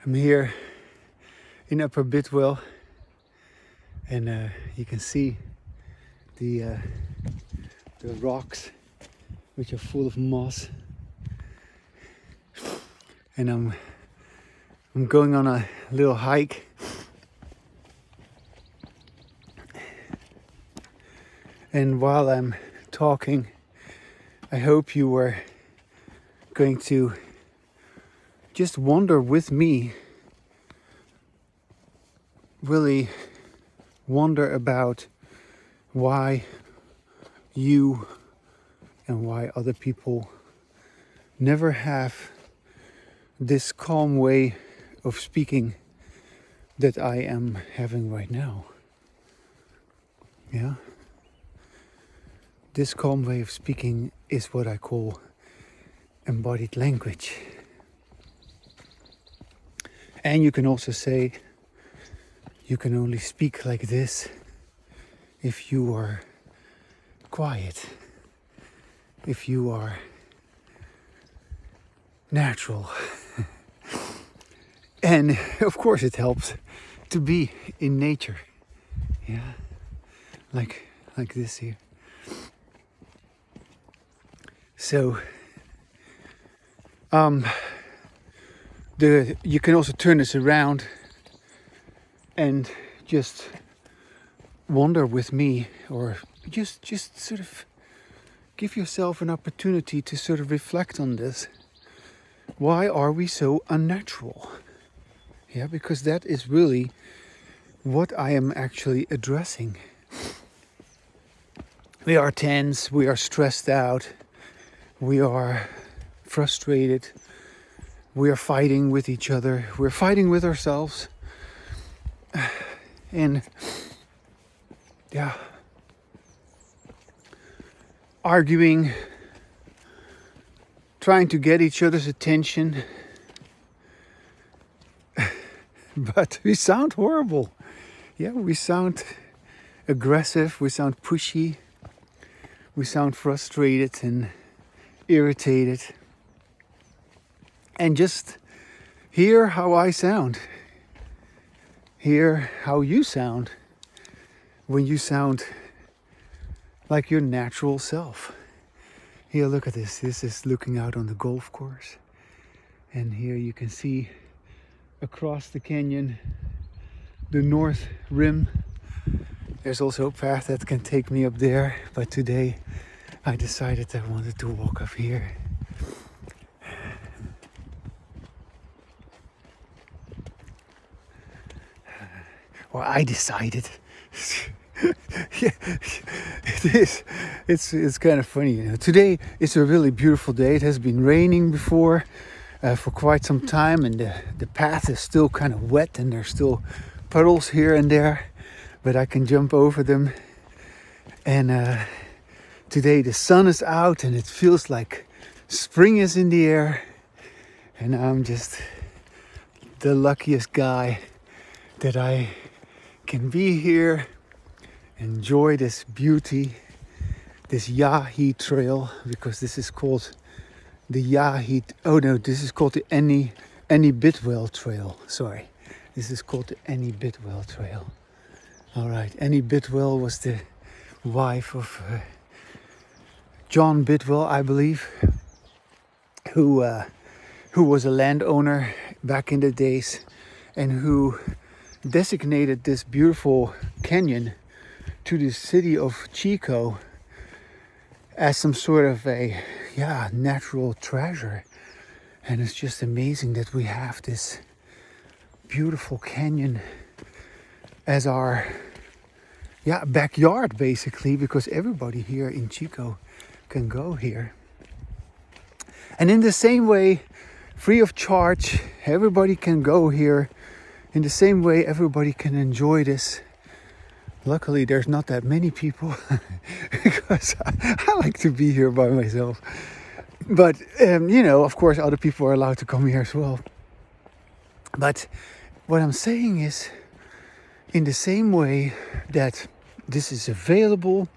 I'm here in Upper Bidwell, and you can see the rocks, which are full of moss. And I'm going on a little hike. And while I'm talking, I hope you were going to just wander with me, really wonder about why you and why other people never have this calm way of speaking that I am having right now. Yeah? This calm way of speaking is what I call embodied language. And you can also say you can only speak like this if you are quiet, if you are natural. And of course it helps to be in nature. Yeah, like this here. So you can also turn this around and just wander with me, or just sort of give yourself an opportunity to sort of reflect on this. Why are we so unnatural? Yeah, because that is really what I am actually addressing. We are tense, we are stressed out, we are frustrated, we are fighting with each other, we're fighting with ourselves. And yeah, arguing, trying to get each other's attention. But we sound horrible. Yeah, we sound aggressive, we sound pushy, we sound frustrated and irritated. And just hear how I sound. Hear how you sound when you sound like your natural self. Here, look at this. This is looking out on the golf course. And here you can see across the canyon the north rim. There's also a path that can take me up there, but today I decided I wanted to walk up here. Well, I decided. Yeah, it is. It's kind of funny, you know. Today is a really beautiful day. It has been raining before for quite some time, and the path is still kind of wet, and there's still puddles here and there, but I can jump over them. And today the sun is out, and it feels like spring is in the air, and I'm just the luckiest guy that I can be here, enjoy this beauty, this Yahi Trail, because this is called the Yahi. Oh no, this is called the Annie Bidwell Trail. Sorry, this is called the Annie Bidwell Trail. All right, Annie Bidwell was the wife of John Bidwell, I believe, who was a landowner back in the days, and who designated this beautiful canyon to the city of Chico as some sort of a natural treasure. And it's just amazing that we have this beautiful canyon as our backyard, basically, because everybody here in Chico can go here. And in the same way, free of charge, everybody can go here. In the same way, everybody can enjoy this. Luckily, there's not that many people because I like to be here by myself. But, of course, other people are allowed to come here as well. But what I'm saying is, in the same way that this is available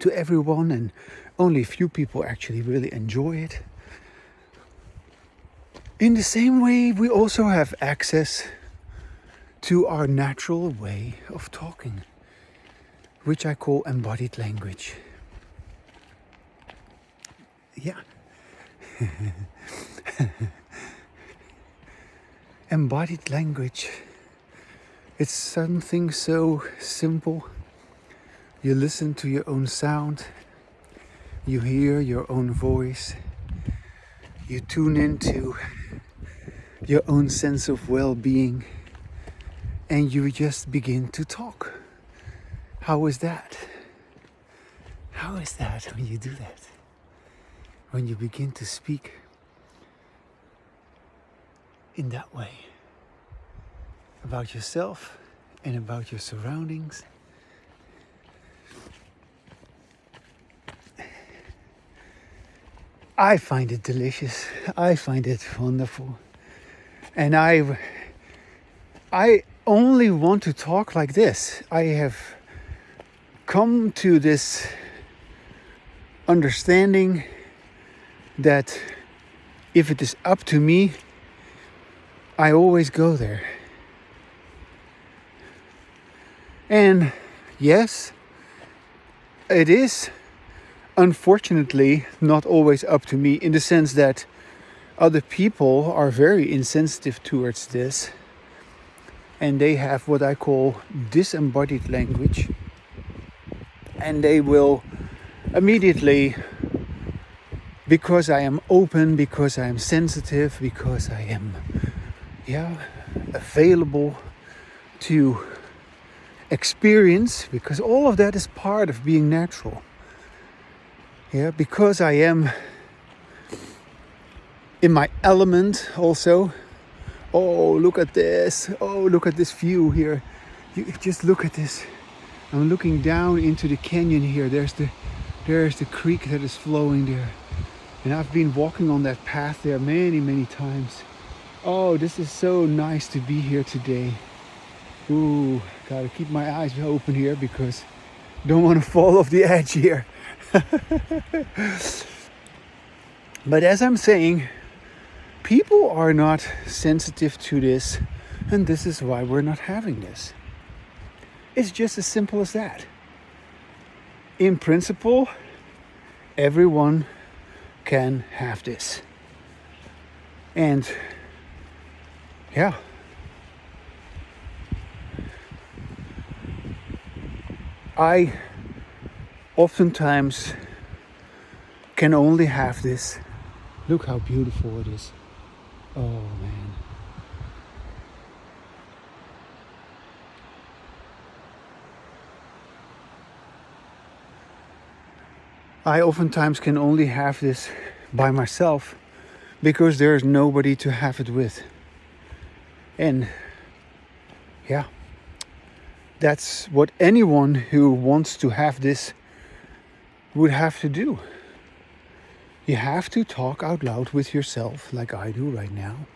to everyone and only a few people actually really enjoy it, In the same way, we also have access to our natural way of talking, which I call embodied language. Yeah. Embodied language. It's something so simple. You listen to your own sound. You hear your own voice. You tune into your own sense of well-being. And you just begin to talk. How is that? How is that when you do that? When you begin to speak in that way about yourself and about your surroundings. I find it delicious. I find it wonderful. And I only want to talk like this. I have come to this understanding that if it is up to me, I always go there. And yes, it is unfortunately not always up to me, in the sense that other people are very insensitive towards this, and they have what I call disembodied language, and they will immediately, because I am open, because I am sensitive, because I am available to experience, because all of that is part of being natural. Because I am in my element also. Oh, look at this. Oh, look at this view here. You just look at this. I'm looking down into the canyon here. There's the creek that is flowing there. And I've been walking on that path there many, many times. Oh, this is so nice to be here today. Ooh, gotta keep my eyes open here because I don't want to fall off the edge here. But as I'm saying, people are not sensitive to this, and this is why we're not having this. It's just as simple as that. In principle, everyone can have this. And yeah. I oftentimes can only have this. Look how beautiful it is. Oh man. I oftentimes can only have this by myself because there's nobody to have it with. And yeah, that's what anyone who wants to have this would have to do. You have to talk out loud with yourself like I do right now.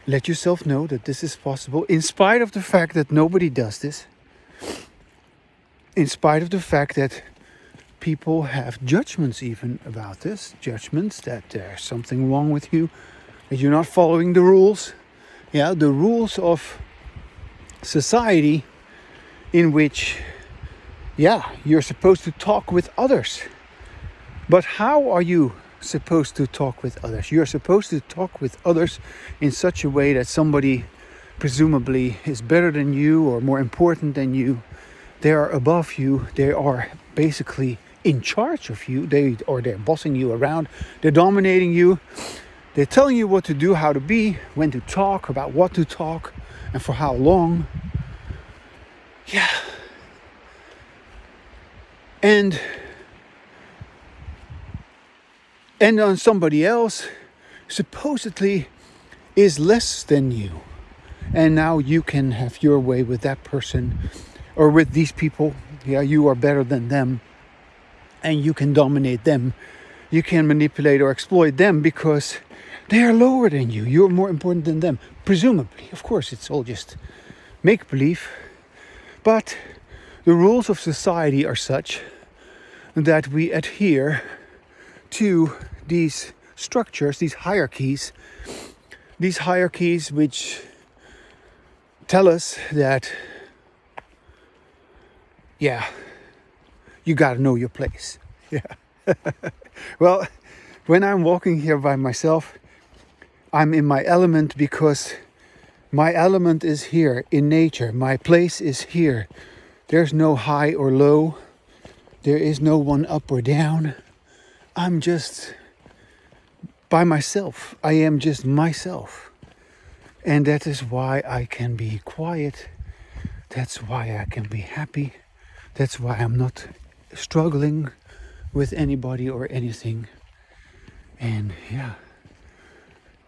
Let yourself know that this is possible in spite of the fact that nobody does this. In spite of the fact that people have judgments even about this. Judgments that there's something wrong with you, that you're not following the rules. Yeah, the rules of society in which, you're supposed to talk with others. But how are you supposed to talk with others? You're supposed to talk with others in such a way that somebody presumably is better than you or more important than you. They are above you. They are basically in charge of you. They're bossing you around. They're dominating you. They're telling you what to do, how to be, when to talk, about what to talk, and for how long. Yeah. And on somebody else supposedly is less than you. And now you can have your way with that person or with these people. Yeah, you are better than them. And you can dominate them. You can manipulate or exploit them because they are lower than you. You're more important than them. Presumably. Of course, it's all just make-believe. But the rules of society are such that we adhere to these structures, these hierarchies which tell us that, yeah, you gotta know your place. Yeah. Well, when I'm walking here by myself, I'm in my element because my element is here in nature. My place is here. There's no high or low. There is no one up or down. I'm just by myself. I am just myself. And that is why I can be quiet. That's why I can be happy. That's why I'm not struggling with anybody or anything. And yeah,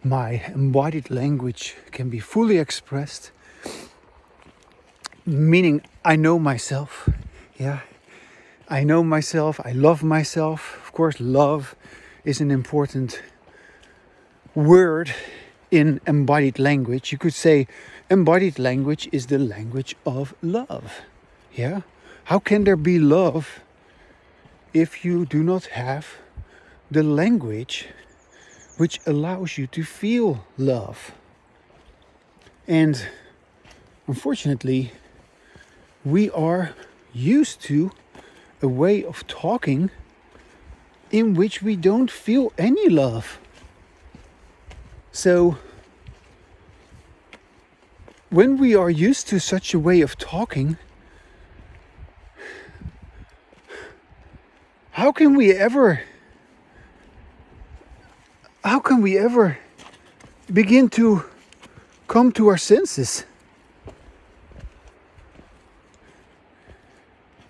my embodied language can be fully expressed, meaning I know myself. Yeah, I know myself. I love myself. Of course, love is an important word in embodied language. You could say embodied language is the language of love. Yeah, how can there be love if you do not have the language which allows you to feel love? And unfortunately, we are used to a way of talking in which we don't feel any love. So, when we are used to such a way of talking, how can we ever begin to come to our senses?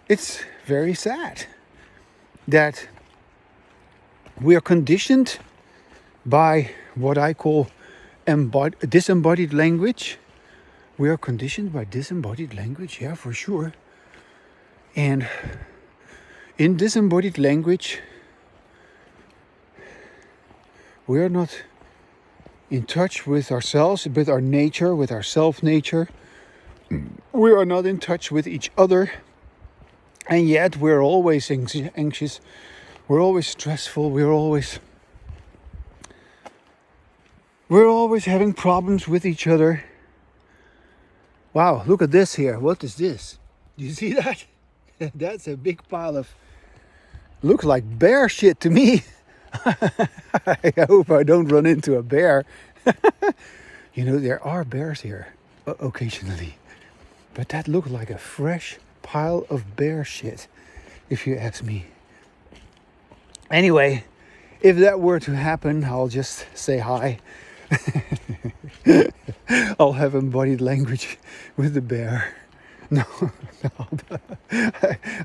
It's very sad that we are conditioned by what I call disembodied language. We are conditioned by disembodied language, yeah, for sure. And in disembodied language, we are not in touch with ourselves, with our nature, with our self-nature. We are not in touch with each other. And yet we're always anxious. We're always stressful. We're always having problems with each other. Wow, look at this here. What is this? Do you see that? That's a big pile of, looks like bear shit to me. I hope I don't run into a bear. You know, there are bears here occasionally. But that looked like a fresh pile of bear shit, if you ask me. Anyway, if that were to happen, I'll just say hi. I'll have embodied language with the bear. No,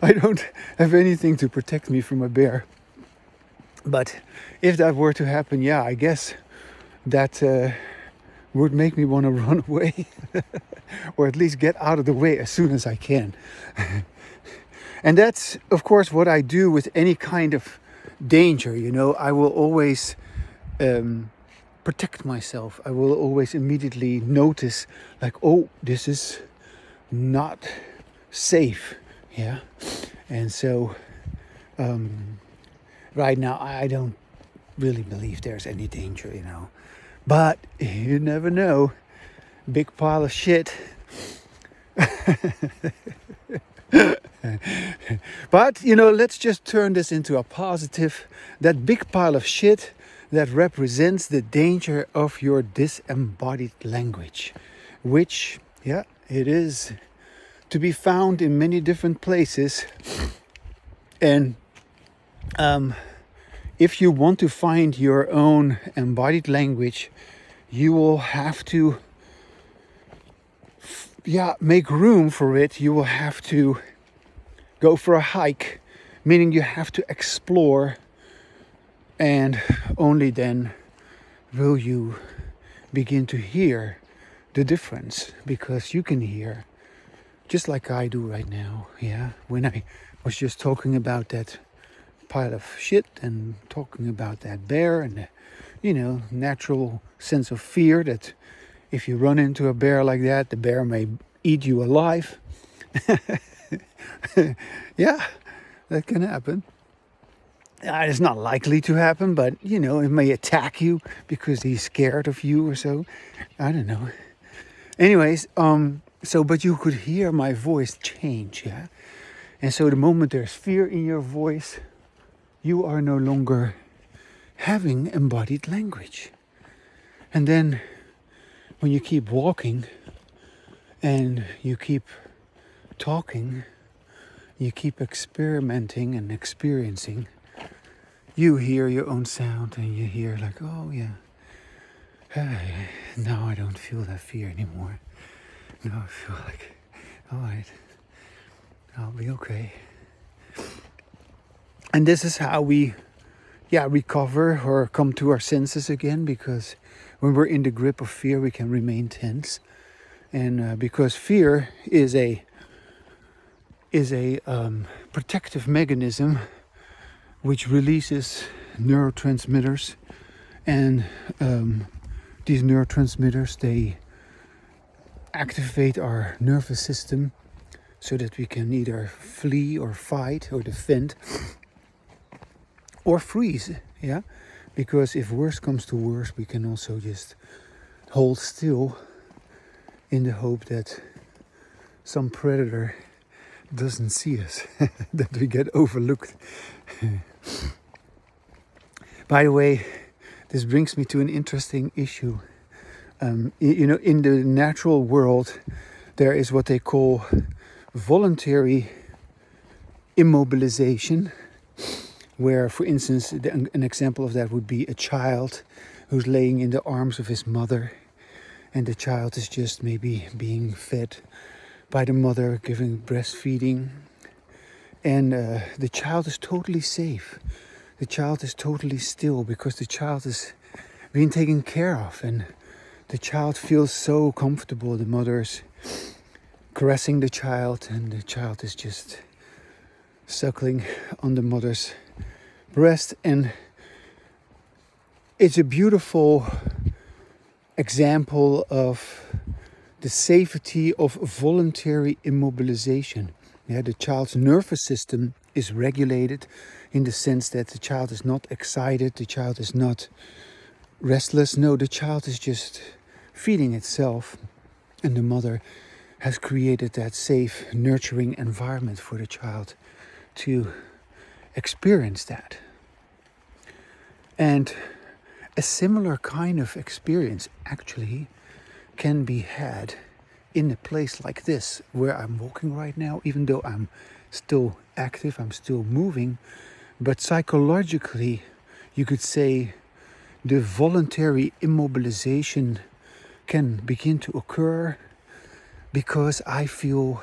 I don't have anything to protect me from a bear. But if that were to happen, yeah, I guess that would make me want to run away. Or at least get out of the way as soon as I can. And that's, of course, what I do with any kind of danger. You know, I will always protect myself. I will always immediately notice, like, oh, this is not safe. Yeah. And so right now I don't really believe there's any danger, you know. But you never know. Big pile of shit. But, you know, let's just turn this into a positive. That big pile of shit that represents the danger of your disembodied language, which, yeah, it is to be found in many different places. And if you want to find your own embodied language, you will have to make room for it. You will have to go for a hike, meaning you have to explore, and only then will you begin to hear the difference, because you can hear just like I do right now. Yeah, when I was just talking about that pile of shit and talking about that bear and the, you know, natural sense of fear that if you run into a bear like that, the bear may eat you alive. Yeah, that can happen. It's not likely to happen, but you know, it may attack you because he's scared of you or so. I don't know. Anyways, so but you could hear my voice change, yeah. And so the moment there's fear in your voice, you are no longer having embodied language. And then when you keep walking and you keep talking, you keep experimenting and experiencing, you hear your own sound and you hear like, oh yeah, hey, now I don't feel that fear anymore. Now I feel like, all right, I'll be okay. And this is how we recover or come to our senses again, because when we're in the grip of fear, we can remain tense. And because fear is a protective mechanism which releases neurotransmitters, and these neurotransmitters, they activate our nervous system so that we can either flee or fight or defend or freeze, yeah? Because if worse comes to worse, we can also just hold still in the hope that some predator doesn't see us, that we get overlooked. By the way, this brings me to an interesting issue. You know, in the natural world, there is what they call voluntary immobilization, where, for instance, an example of that would be a child who's laying in the arms of his mother, and the child is just maybe being fed by the mother, giving breastfeeding, and the child is totally safe. The child is totally still because the child is being taken care of, and the child feels so comfortable. The mother's caressing the child, and the child is just suckling on the mother's breast. And it's a beautiful example of the safety of voluntary immobilization. Yeah, the child's nervous system is regulated in the sense that the child is not excited, the child is not restless. No, the child is just feeding itself, and the mother has created that safe, nurturing environment for the child to experience that. And a similar kind of experience actually can be had in a place like this, where I'm walking right now, even though I'm still active, I'm still moving. But psychologically, you could say the voluntary immobilization can begin to occur because I feel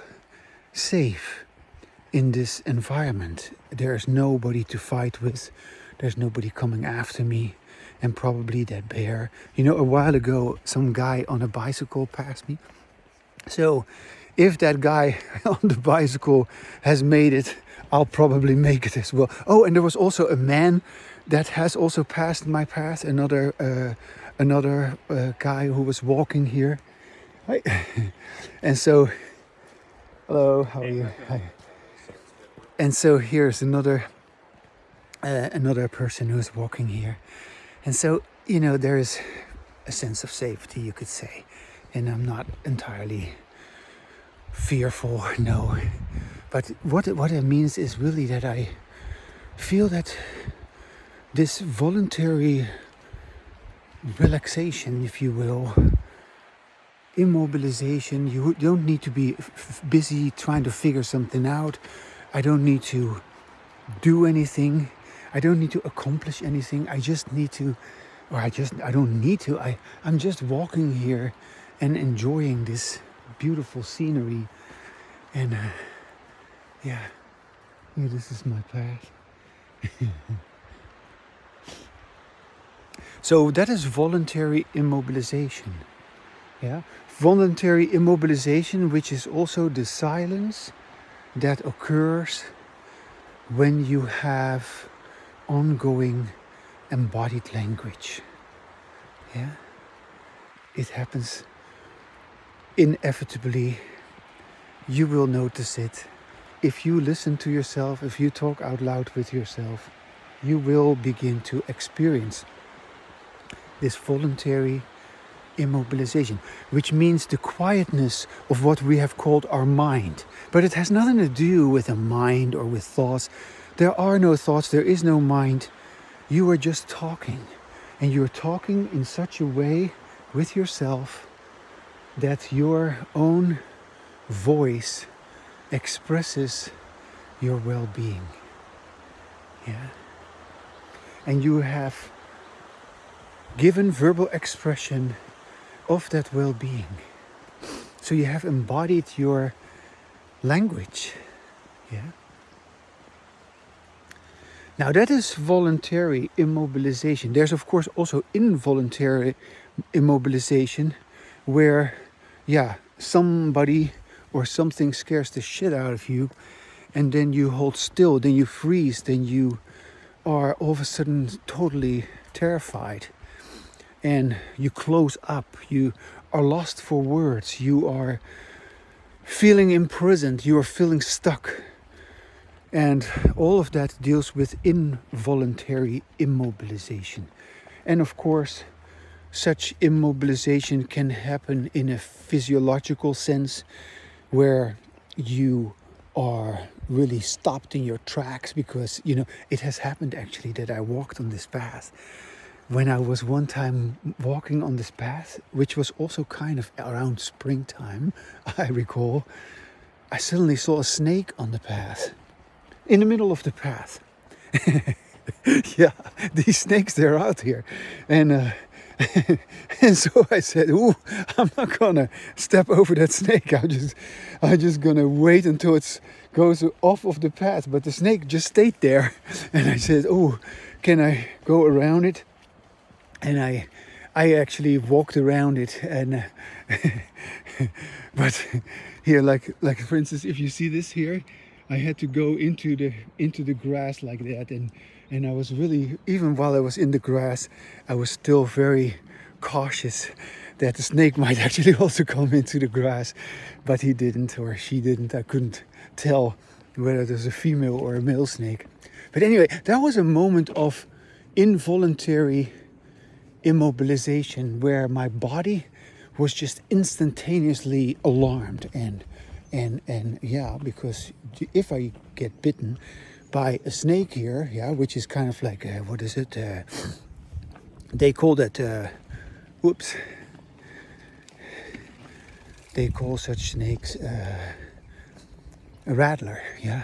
safe in this environment. There's nobody to fight with, there's nobody coming after me, and probably that bear. You know, a while ago, some guy on a bicycle passed me. So if that guy on the bicycle has made it, I'll probably make it as well. Oh, and there was also a man that has also passed my path. Another guy who was walking here. Hi. And so, hello, how are you? Hi. And so here's another person who's walking here. And so, you know, there is a sense of safety, you could say. And I'm not entirely fearful, no. But what it means is really that I feel that this voluntary relaxation, if you will, immobilization, you don't need to be busy trying to figure something out. I don't need to do anything. I don't need to accomplish anything. I don't need to. I'm just walking here and enjoying this beautiful scenery. And yeah, this is my path. So that is voluntary immobilization. Yeah, voluntary immobilization, which is also the silence that occurs when you have ongoing embodied language. Yeah, it happens inevitably. You will notice it if you listen to yourself, if you talk out loud with yourself. you will begin to experience this voluntary immobilization, which means the quietness of what we have called our mind. But it has nothing to do with a mind or with thoughts. There are no thoughts, there is no mind. You are just talking. And you're talking in such a way with yourself that your own voice expresses your well-being. Yeah. And you have given verbal expression of that well-being. So you have embodied your language. Yeah. Now that is voluntary immobilization. There's of course also involuntary immobilization where, somebody or something scares the shit out of you and then you hold still, then you freeze, then you are all of a sudden totally terrified and you close up, you are lost for words, you are feeling imprisoned, you are feeling stuck. And all of that deals with involuntary immobilization. And of course, such immobilization can happen in a physiological sense where you are really stopped in your tracks because, it has happened actually that I walked on this path. When I was one time walking on this path, which was also kind of around springtime, I recall, I suddenly saw a snake on the path. In the middle of the path. Yeah, these snakes, they're out here. And and so I said, I'm not gonna step over that snake. I'm just gonna wait until it goes off of the path. But the snake just stayed there. And I said, can I go around it? And I actually walked around it. And but here, like for instance, if you see this here, I had to go into the grass like that, and I was really, even while I was in the grass, I was still very cautious that the snake might actually also come into the grass, but he didn't or she didn't. I couldn't tell whether it was a female or a male snake. But anyway, that was a moment of involuntary immobilization where my body was just instantaneously alarmed and because if I get bitten by a snake here, which is kind of like what is it? They call that they call such snakes a rattler. Yeah,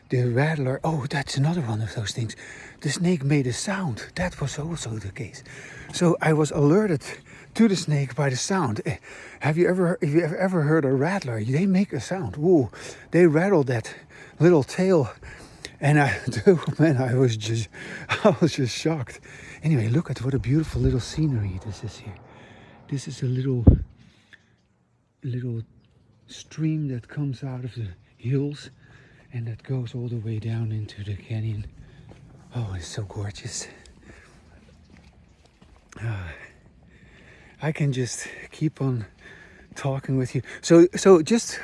the rattler. Oh, that's another one of those things. The snake made a sound. That was also the case. So I was alerted to the snake by the sound. Have you ever heard a rattler? They make a sound. Ooh, they rattle that little tail, and I was just shocked. Anyway, look at what a beautiful little scenery this is here. This is a little stream that comes out of the hills, and that goes all the way down into the canyon. Oh, it's so gorgeous. I can just keep on talking with you. So just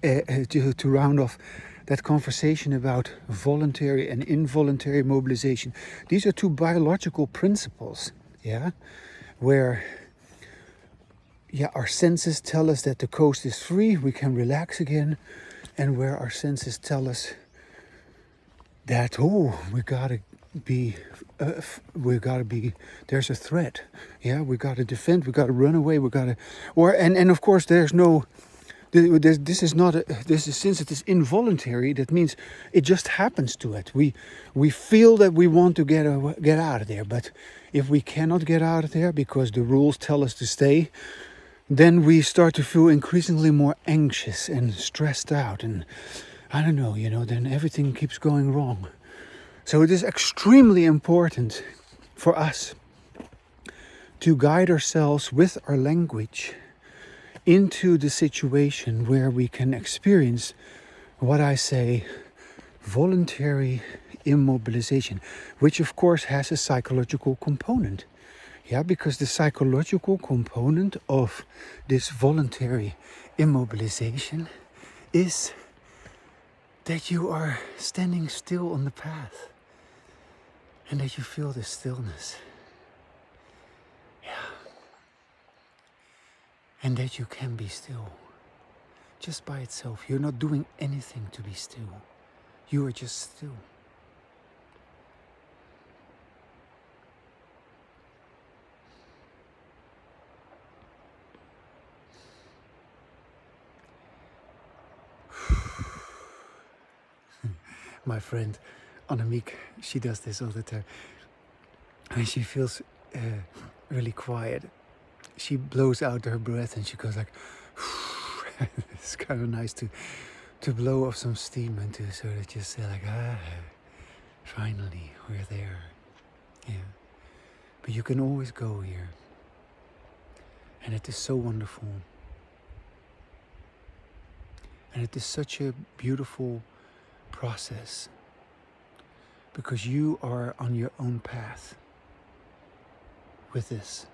to round off that conversation about voluntary and involuntary mobilization, these are two biological principles, where our senses tell us that the coast is free, we can relax again, and where our senses tell us that we gotta be there's a threat, we gotta defend, we gotta run away, and of course there's no this is since it is involuntary, that means it just happens to it. We feel that we want to get out of there, but if we cannot get out of there because the rules tell us to stay, then we start to feel increasingly more anxious and stressed out, and I don't know, then everything keeps going wrong. So it is extremely important for us to guide ourselves with our language into the situation where we can experience what I say voluntary immobilization, which of course has a psychological component. Because the psychological component of this voluntary immobilization is that you are standing still on the path. And that you feel the stillness. Yeah. And that you can be still. Just by itself. You're not doing anything to be still. You are just still. My friend Annemiek, she does this all the time. When she feels really quiet, she blows out her breath and she goes like, it's kind of nice to blow off some steam and to sort of just say like, finally, we're there. Yeah. But you can always go here. And it is so wonderful. And it is such a beautiful process. Because you are on your own path with this.